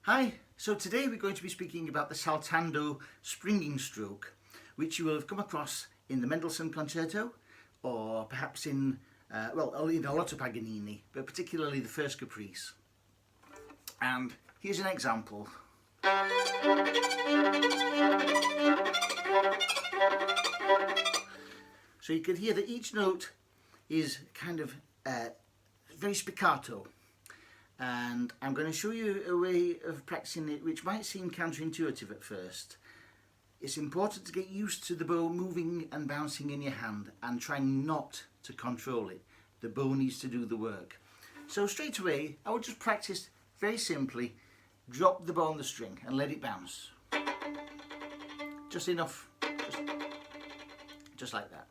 Hi, so today we're going to be speaking about the Saltando springing stroke, which you will have come across in the Mendelssohn Concerto, or perhaps in, in a lot of Paganini, but particularly the first Caprice. And here's an example. So you can hear that each note is kind of very spiccato. And I'm going to show you a way of practicing it which might seem counterintuitive at first. It's important to get used to the bow moving and bouncing in your hand and trying not to control it. The bow needs to do the work. So straight away I would just practice very simply, drop the bow on the string and let it bounce. Just enough, just like that.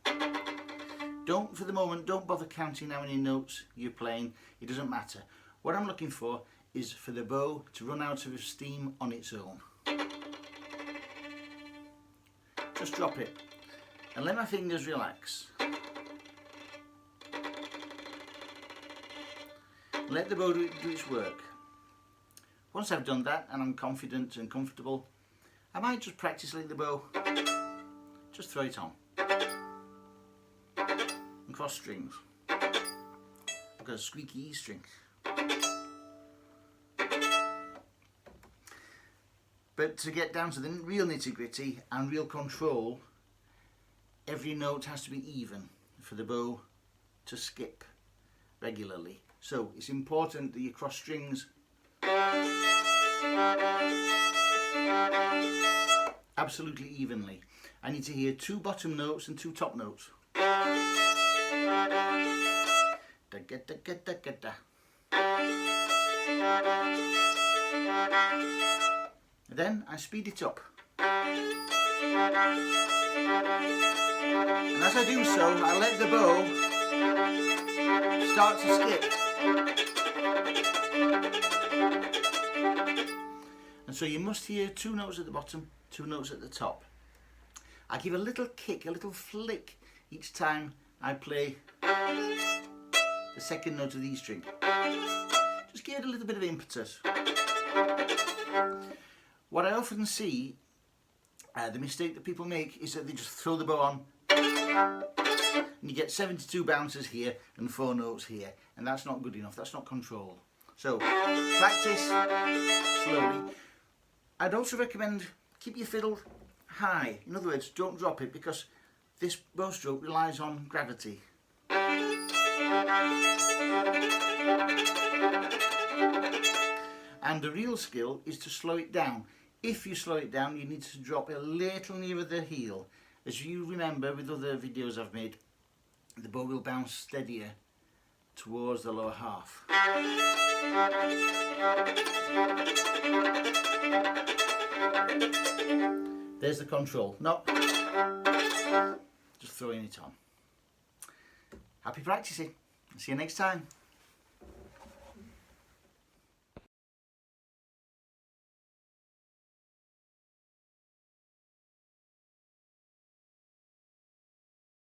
For the moment, don't bother counting how many notes you're playing, it doesn't matter. What I'm looking for is for the bow to run out of steam on its own. Just drop it and let my fingers relax. Let the bow do its work. Once I've done that and I'm confident and comfortable, I might just practice letting the bow just throw it on and cross strings. I've got a squeaky E string. But to get down to the real nitty-gritty and real control, every note has to be even for the bow to skip regularly. So it's important that you cross strings absolutely evenly. I need to hear 2 bottom notes and 2 top notes. Da, ga, da, ga, da, ga, da. Then I speed it up. And as I do so, I let the bow start to skip. And so you must hear 2 notes at the bottom, 2 notes at the top. I give a little kick, a little flick each time I play the second note of the E string. Just give it a little bit of impetus. What I often see, the mistake that people make is that they just throw the bow on and you get 72 bounces here and 4 notes here, and that's not good enough, that's not control. So practice slowly. I'd also recommend keep your fiddle high. In other words, don't drop it, because this bow stroke relies on gravity. And the real skill is to slow it down. If you slow it down, you need to drop a little nearer the heel. As you remember with other videos I've made, the bow will bounce steadier towards the lower half. There's the control. No, just throwing it on. Happy practicing. See you next time.